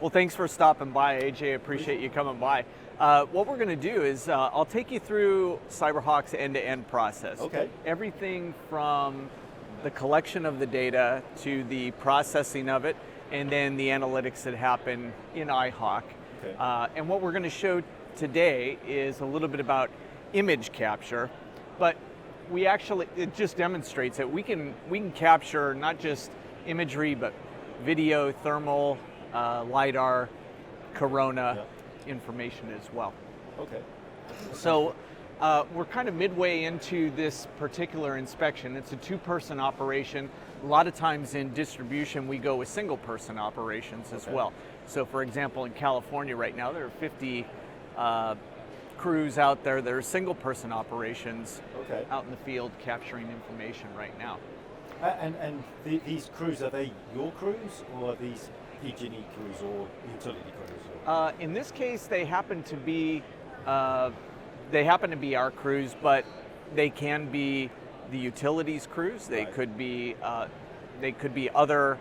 Well, thanks for stopping by, AJ. Appreciate you coming by. What we're going to do is I'll take you through CyberHawk's end-to-end process. Okay. Everything from the collection of the data to the processing of it, and then the analytics that happen in iHawk. Okay. And what we're going to show today is a little bit about image capture, but it just demonstrates that we can capture not just imagery, but video, thermal, LiDAR, corona information as well. Okay. So we're kind of midway into this particular inspection. It's a two-person operation. A lot of times in distribution, we go with single-person operations as well. So for example, in California right now, there are 50 crews out there that are single-person operations out in the field capturing information right now. And these crews, are they your crews or are these PG&E crews or utility crews? In this case, they happen to be our crews, but they can be the utilities crews. They could be other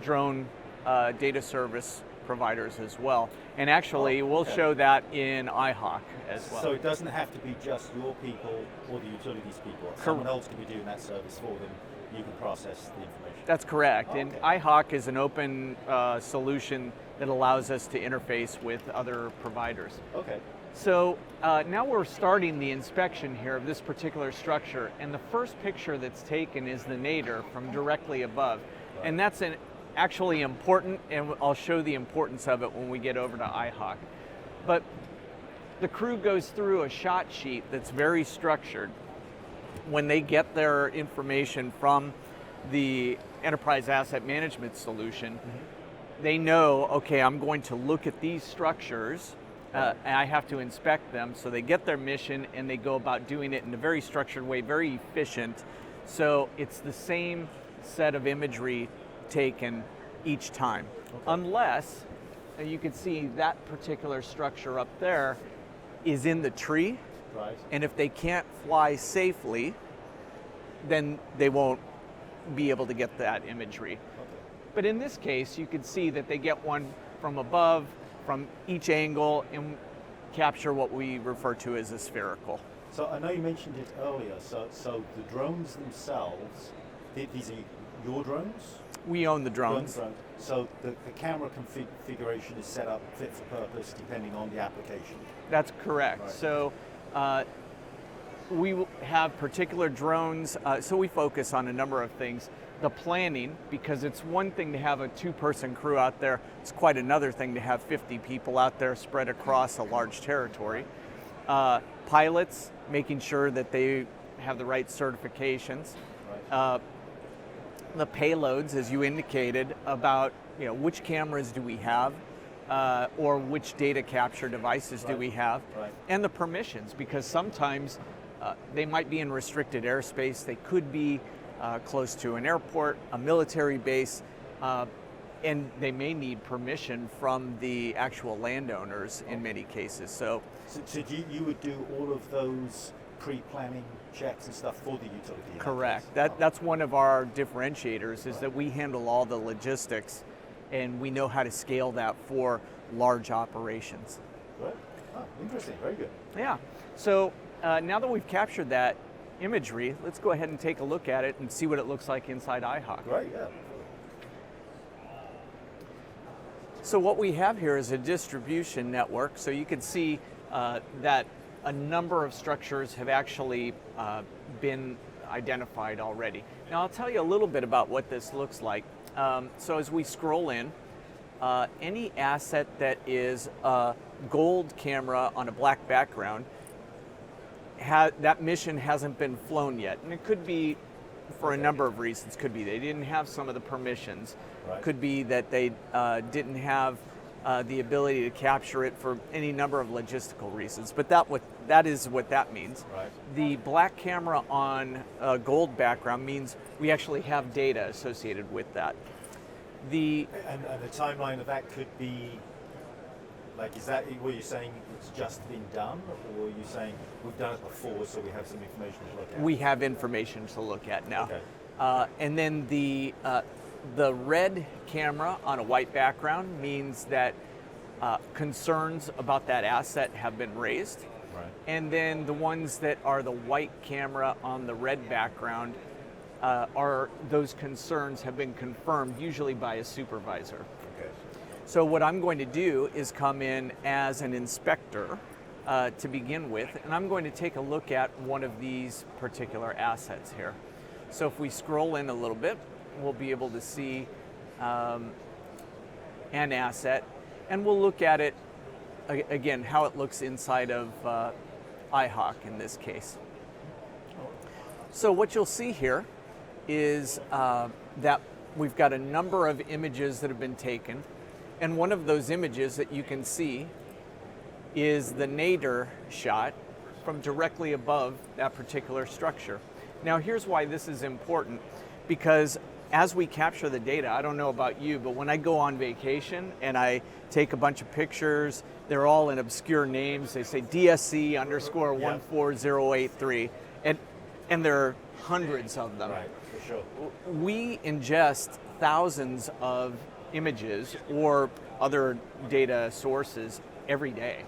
drone data service providers as well. And actually, we'll show that in iHawk as well. So it doesn't have to be just your people or the utilities people. Someone else can be doing that service for them. You can process the information. That's correct. And iHawk is an open solution that allows us to interface with other providers. Okay. So now we're starting the inspection here of this particular structure, and the first picture that's taken is the nadir from directly above. And that's actually important, and I'll show the importance of it when we get over to iHawk. But the crew goes through a shot sheet that's very structured. When they get their information from the enterprise asset management solution, they know, okay, I'm going to look at these structures and I have to inspect them. So they get their mission and they go about doing it in a very structured way, very efficient. So it's the same set of imagery taken each time, unless you can see that particular structure up there is in the tree. Right. And if they can't fly safely, then they won't be able to get that imagery. Okay. But in this case, you can see that they get one from above, from each angle, and capture what we refer to as a spherical. So I know you mentioned it earlier, so the drones themselves, these are your drones? We own the drones. So the camera configuration is set up fit for purpose depending on the application? That's correct. Right. So we have particular drones, so we focus on a number of things. The planning, because it's one thing to have a two-person crew out there, it's quite another thing to have 50 people out there spread across a large territory. Pilots, making sure that they have the right certifications. Right. The payloads, as you indicated, about which cameras do we have, or which data capture devices do we have, and the permissions, because sometimes they might be in restricted airspace, they could be close to an airport, a military base, and they may need permission from the actual landowners in many cases. So you would do all of those pre-planning checks and stuff for the utility? Correct. That's one of our differentiators, is that we handle all the logistics and we know how to scale that for large operations. Right. Oh, interesting. Very good. Yeah. So now that we've captured that imagery, let's go ahead and take a look at it and see what it looks like inside iHawk. Right, yeah. So what we have here is a distribution network. So you can see that a number of structures have actually been identified already. Now I'll tell you a little bit about what this looks like. So as we scroll in, any asset that is a gold camera on a black background, that mission hasn't been flown yet. And it could be for a number of reasons. Could be they didn't have some of the permissions. Right. Could be that they didn't have the ability to capture it for any number of logistical reasons. But that is what that means. Right. The black camera on a gold background means we actually have data associated with that. And the timeline of that could be, like, is that what you're saying, it's just been done, or are you saying we've done it before so we have some information to look at? We have information to look at now. Okay. And then the the red camera on a white background means that concerns about that asset have been raised. Right. And then the ones that are the white camera on the red background are those concerns have been confirmed, usually by a supervisor. Okay. So what I'm going to do is come in as an inspector to begin with, and I'm going to take a look at one of these particular assets here. So if we scroll in a little bit, we'll be able to see an asset, and we'll look at it again, how it looks inside of iHawk in this case. So what you'll see here is that we've got a number of images that have been taken, and one of those images that you can see is the nadir shot from directly above that particular structure. Now here's why this is important, because as we capture the data, I don't know about you, but when I go on vacation and I take a bunch of pictures, they're all in obscure names. They say DSC underscore 14083, and there are hundreds of them. Right, for sure. We ingest thousands of images or other data sources every day.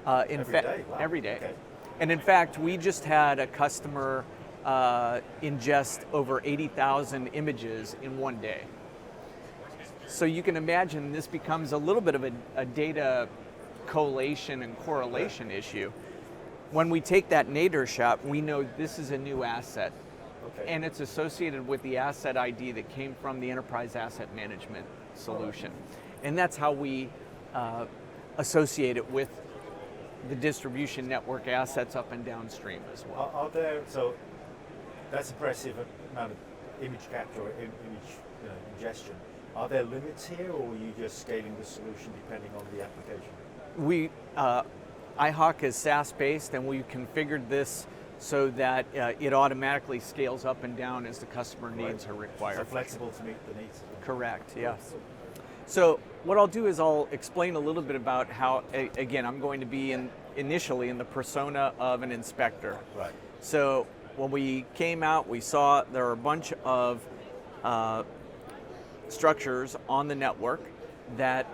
Every day. Okay. And in fact, we just had a customer ingest over 80,000 images in one day. So you can imagine this becomes a little bit of a data collation and correlation issue. When we take that nadir shot, we know this is a new asset. Okay. And it's associated with the asset ID that came from the Enterprise Asset Management solution. And that's how we associate it with the distribution network assets up and downstream as well. Are there, so that's impressive amount of image capture or image ingestion. Are there limits here, or are you just scaling the solution depending on the application? We, iHawk is SaaS-based, and we configured this so that it automatically scales up and down as the customer needs are required. So flexible to meet the needs. Correct, yes. So what I'll do is I'll explain a little bit about how, again, I'm going to be initially in the persona of an inspector. Right. So when we came out, we saw there are a bunch of structures on the network that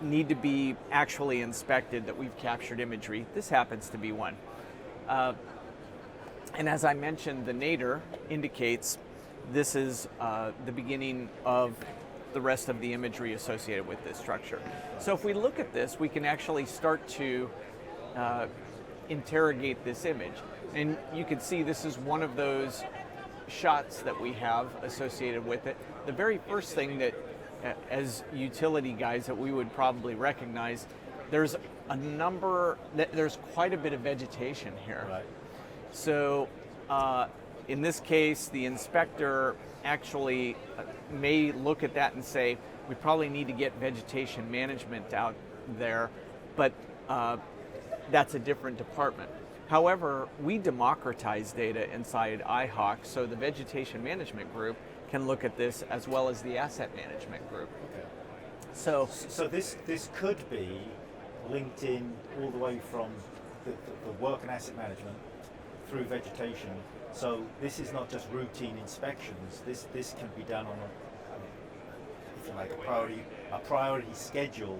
need to be actually inspected, that we've captured imagery. This happens to be one. And as I mentioned, the nadir indicates this is the beginning of the rest of the imagery associated with this structure. So if we look at this, we can actually start to interrogate this image. And you can see this is one of those shots that we have associated with it. The very first thing that, as utility guys, that we would probably recognize, there's quite a bit of vegetation here. Right. So in this case, the inspector actually may look at that and say, we probably need to get vegetation management out there, but that's a different department. However, we democratize data inside iHawk, so the vegetation management group can look at this as well as the asset management group. Okay. So this could be linked in all the way from the work and asset management through vegetation. So this is not just routine inspections. This can be done on if you like, a priority schedule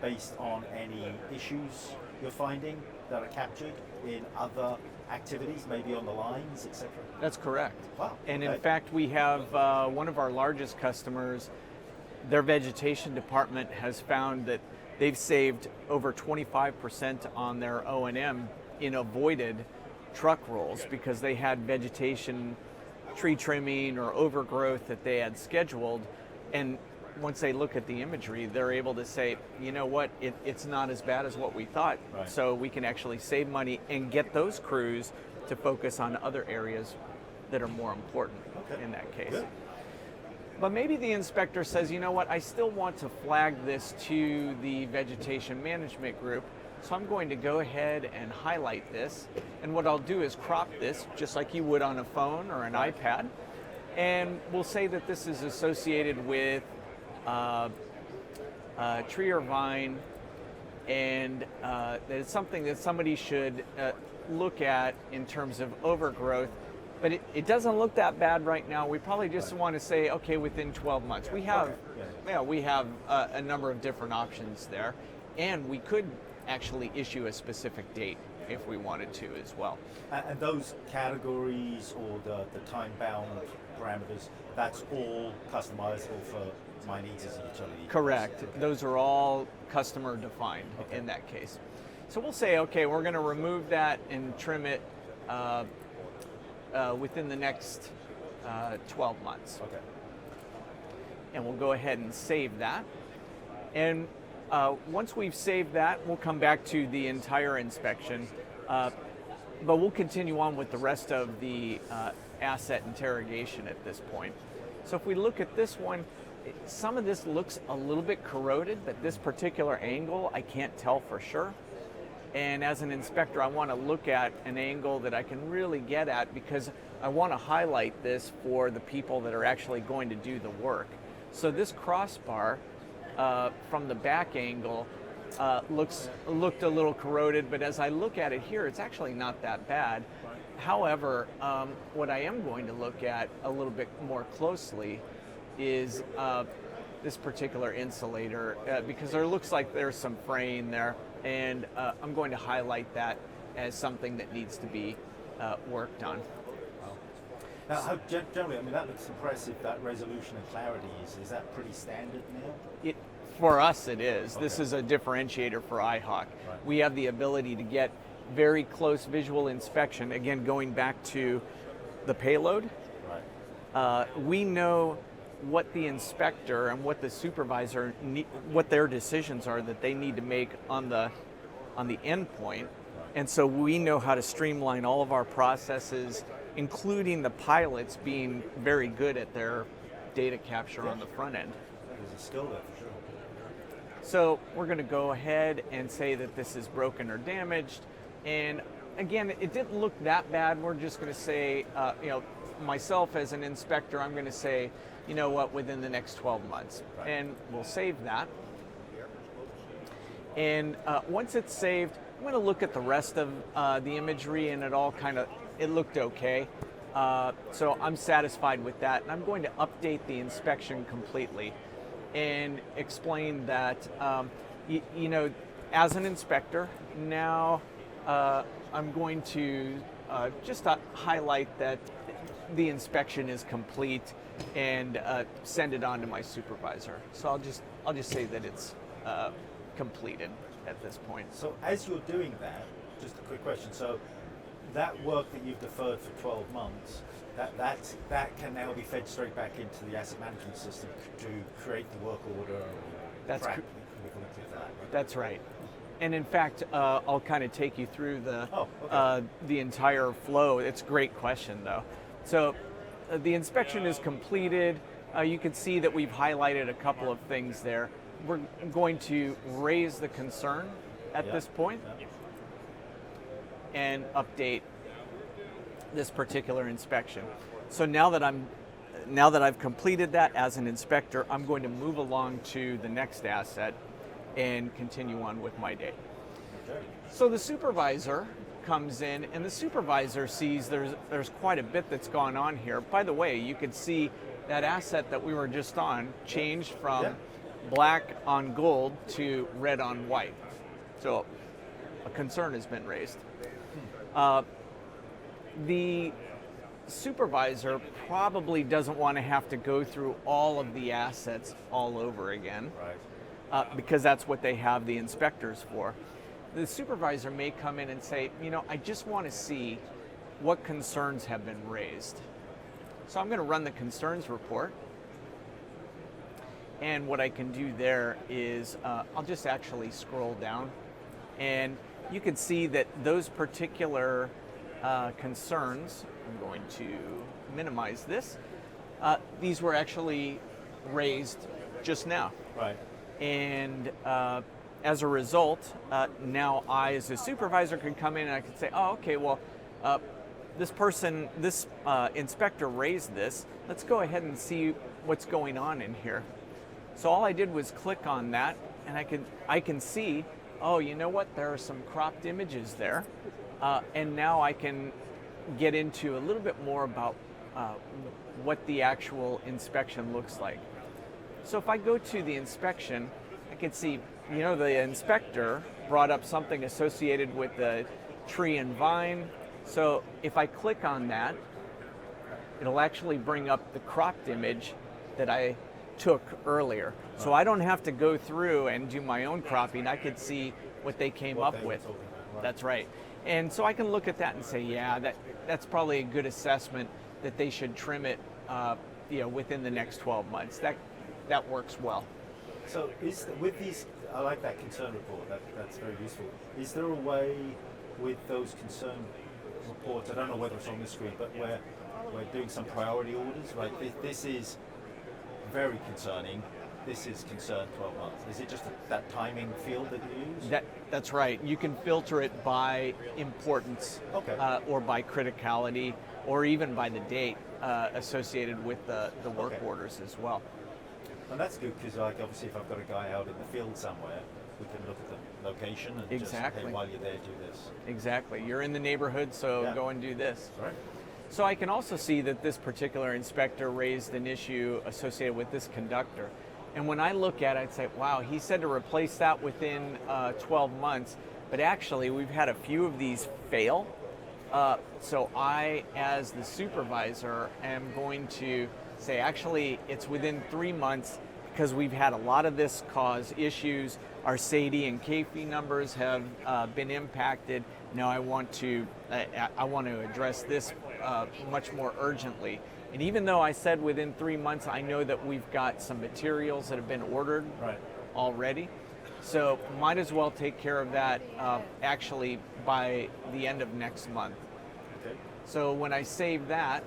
based on any issues you're finding that are captured in other activities, maybe on the lines, etc. that's correct. Wow. And okay. in fact, we have one of our largest customers, their vegetation department has found that they've saved over 25% on their O&M in avoided truck rolls because they had vegetation, tree trimming or overgrowth that they had scheduled, and once they look at the imagery, they're able to say, you know what, it's not as bad as what we thought. Right. So we can actually save money and get those crews to focus on other areas that are more important in that case. Good. But maybe the inspector says, you know what, I still want to flag this to the vegetation management group, so I'm going to go ahead and highlight this. And what I'll do is crop this, just like you would on a phone or an iPad, and we'll say that this is associated with tree or vine, and that it's something that somebody should look at in terms of overgrowth. but it doesn't look that bad right now. We probably just want to say, okay, within 12 months. We have, we have a number of different options there, and we could actually issue a specific date if we wanted to as well. And those categories or the time-bound parameters, that's all customizable for my needs as a utility? Correct. Okay. Those are all customer defined in that case. So we'll say, okay, we're going to remove that and trim it within the next 12 months. Okay. And we'll go ahead and save that. And once we've saved that, we'll come back to the entire inspection, but we'll continue on with the rest of the asset interrogation at this point. So if we look at this one, some of this looks a little bit corroded, but this particular angle, I can't tell for sure. And as an inspector, I want to look at an angle that I can really get at because I want to highlight this for the people that are actually going to do the work. So this crossbar from the back angle looked a little corroded, but as I look at it here, it's actually not that bad. However, what I am going to look at a little bit more closely is this particular insulator because there looks like there's some fraying there, and I'm going to highlight that as something that needs to be worked on. Wow. Now, how generally, I mean, that looks impressive, that resolution and clarity. Is that pretty standard now? For us, it is. Okay. This is a differentiator for iHawk. Right. We have the ability to get very close visual inspection. Again, going back to the payload, we know what the inspector and what the supervisor what their decisions are that they need to make on the endpoint, and so we know how to streamline all of our processes, including the pilots being very good at their data capture on the front end. There's a skill there for sure. So we're going to go ahead and say that this is broken or damaged, and again, it didn't look that bad. We're just going to say, myself as an inspector, I'm going to say, you know what, within the next 12 months. Right. And we'll save that. And once it's saved, I'm going to look at the rest of the imagery, and it looked okay. So I'm satisfied with that. And I'm going to update the inspection completely and explain that, as an inspector, now I'm going to just highlight that the inspection is complete and send it on to my supervisor. So I'll just say that it's completed at this point. So as you're doing that, just a quick question. So that work that you've deferred for 12 months, that can now be fed straight back into the asset management system to create the work order. That's right. And in fact, I'll kind of take you through the entire flow. It's a great question, though. So the inspection is completed. You can see that we've highlighted a couple of things there. We're going to raise the concern at this point and update this particular inspection. So now that I've completed that as an inspector, I'm going to move along to the next asset and continue on with my day. Okay. So the supervisor comes in, and the supervisor sees there's quite a bit that's gone on here. By the way, you could see that asset that we were just on changed from black on gold to red on white. So a concern has been raised. The supervisor probably doesn't want to have to go through all of the assets all over again, because that's what they have the inspectors for. The supervisor may come in and say, I just want to see what concerns have been raised. So I'm going to run the concerns report. And what I can do there is I'll just actually scroll down, and you can see that those particular concerns, I'm going to minimize this, these were actually raised just now. Right. And as a result, now I as a supervisor can come in and I can say, oh, okay, well, this inspector raised this. Let's go ahead and see what's going on in here. So all I did was click on that, and I can see, oh, you know what? There are some cropped images there, and now I can get into a little bit more about what the actual inspection looks like. So if I go to the inspection, I can see, the inspector brought up something associated with the tree and vine. So if I click on that, it'll actually bring up the cropped image that I took earlier. So I don't have to go through and do my own cropping. I could see what they came up with. Right. That's right. And so I can look at that and say, yeah, that's probably a good assessment that they should trim it within the next 12 months. That works well. So with these, I like that concern report. That's very useful. Is there a way with those concern reports? I don't know whether it's on the screen, but where we're doing some priority orders. Right, this is very concerning. This is concern 12 months. Is it just that timing field that you use? That's right. You can filter it by importance, okay. Or by criticality, or even by the date associated with the work Okay. orders as well. And that's good because, obviously, if I've got a guy out in the field somewhere, we can look at the location and Exactly. just, hey, while you're there, do this. Exactly. You're in the neighborhood, so Yeah. go and do this. That's right. So I can also see that this particular inspector raised an issue associated with this conductor. And when I look at it, I'd say, wow, he said to replace that within 12 months, but actually we've had a few of these fail. So I, as the supervisor, am going to say, actually, it's within 3 months because we've had a lot of this cause issues. Our SAIDI and CAFE numbers have been impacted. Now I want to address this much more urgently. And even though I said within 3 months, I know that we've got some materials that have been ordered Right. already. So might as well take care of that actually by the end of next month. Okay. So when I save that,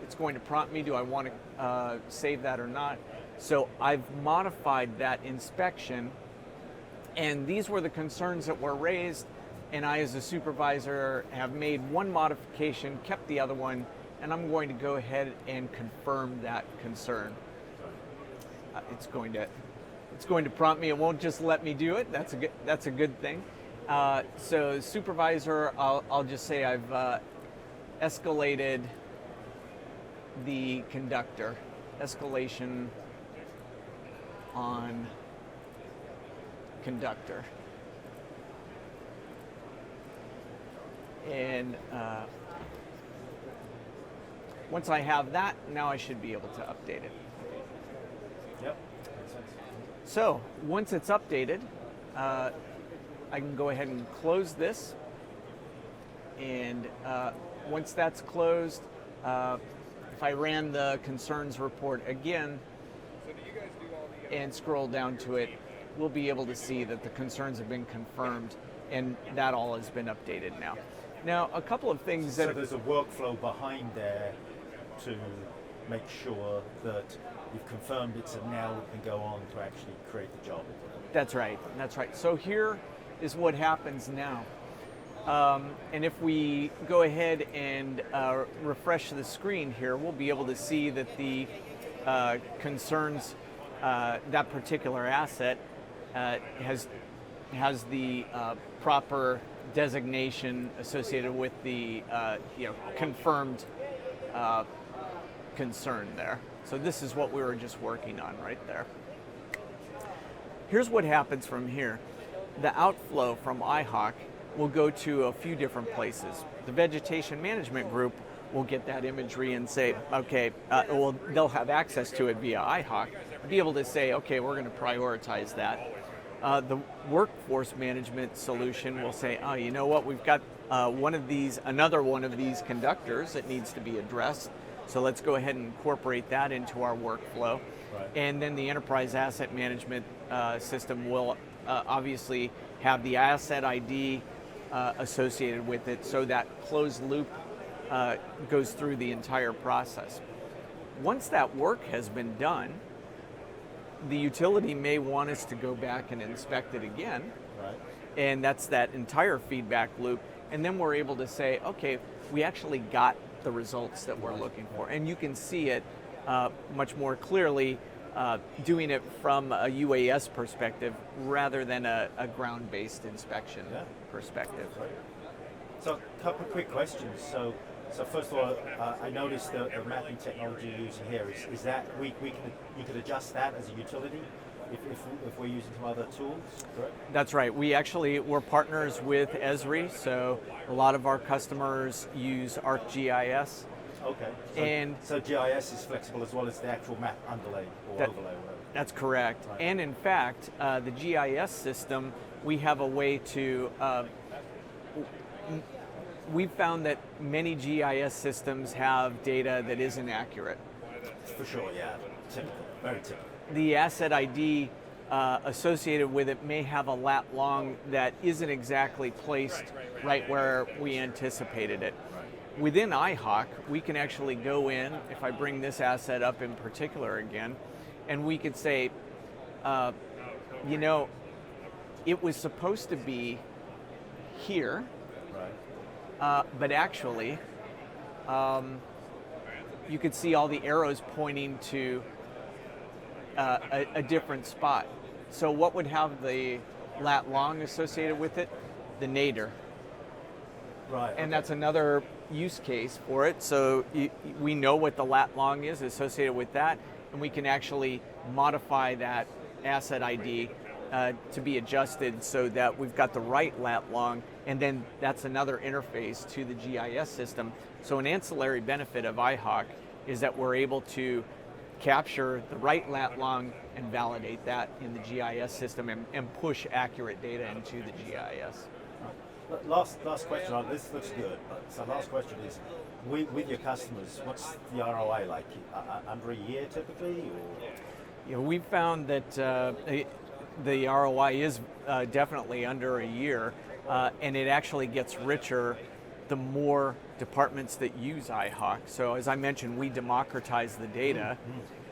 it's going to prompt me, do I want to save that or not? So I've modified that inspection, and these were the concerns that were raised, and I as a supervisor have made one modification, kept the other one, and I'm going to go ahead and confirm that concern. It's going to prompt me. It won't just let me do it. That's a good thing. So supervisor, I'll just say I've escalated the conductor. Escalation on conductor. And once I have that, now I should be able to update it. Yep. Makes sense. So once it's updated, I can go ahead and close this. And once that's closed, if I ran the concerns report again and scroll down to it, we'll be able to see that the concerns have been confirmed, and that all has been updated now. Now, a couple of things that... So there's a workflow behind there to make sure that you've confirmed it, so now we can go on to actually create the job. That's right. So here is what happens now. And if we go ahead and refresh the screen here, we'll be able to see that the concerns, that particular asset has the proper designation associated with the confirmed concern there. So this is what we were just working on right there. Here's what happens from here. The outflow from iHawk will go to a few different places. The vegetation management group will get that imagery and say, okay, they'll have access to it via iHawk, be able to say, okay, we're going to prioritize that. The workforce management solution will say, oh, you know what, we've got another one of these conductors that needs to be addressed, so let's go ahead and incorporate that into our workflow. Right. And then the enterprise asset management system will obviously have the asset ID associated with it, so that closed loop goes through the entire process. Once that work has been done, the utility may want us to go back and inspect it again, Right. and that's that entire feedback loop, and then we're able to say, okay, we actually got the results that we're looking for, and you can see it much more clearly doing it from a UAS perspective rather than a ground-based inspection perspective. Right. So a couple of quick questions. So So first of all, I noticed the mapping technology you're using here. Is that you could adjust that as a utility if we're using some other tools, correct? That's right. We're partners with Esri, so a lot of our customers use ArcGIS. Okay. So GIS is flexible as well as the actual map underlay or overlay. Or whatever. That's correct. Right. And in fact, the GIS system, we have a way to. We've found that many GIS systems have data that isn't accurate. For sure, yeah. Typical, very typical. The asset ID associated with it may have a lat long that isn't exactly placed right where we anticipated it. Right. Within iHawk, we can actually go in, if I bring this asset up in particular again, and we could say, it was supposed to be here, but actually, you could see all the arrows pointing to a different spot. So what would have the lat long associated with it? The nadir. Right. And that's another use case for it. So we know what the lat long is associated with that, and we can actually modify that asset ID to be adjusted so that we've got the right lat long, and then that's another interface to the GIS system. So an ancillary benefit of iHawk is that we're able to capture the right lat long and validate that in the GIS system and push accurate data into the GIS. Last question, this looks good, so last question is, with your customers, what's the ROI like? Under a year typically? Or? We've found that the ROI is definitely under a year, and it actually gets richer the more departments that use iHawk. So as I mentioned, we democratize the data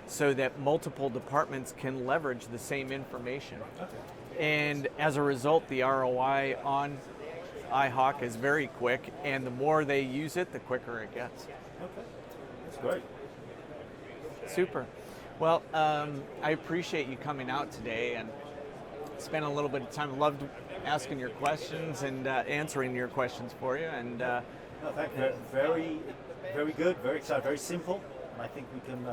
so that multiple departments can leverage the same information. Okay. And as a result, the ROI on iHawk is very quick, and the more they use it, the quicker it gets. Okay, that's great. Super. Well, I appreciate you coming out today and spent a little bit of time. Loved asking your questions and answering your questions for you. And no, thank you. Very, very good. Very exciting. Very simple. And I think you can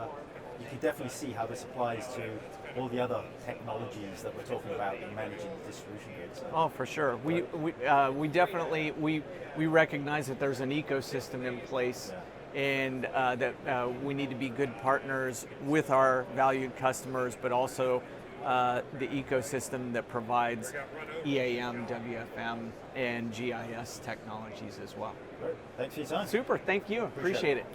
definitely see how this applies to all the other technologies that we're talking about in managing the distribution grid. So. Oh, for sure. We definitely we recognize that there's an ecosystem in place. Yeah. And that we need to be good partners with our valued customers, but also the ecosystem that provides EAM, WFM, and GIS technologies as well. Great. Thanks for your time. Super. Thank you. Appreciate it.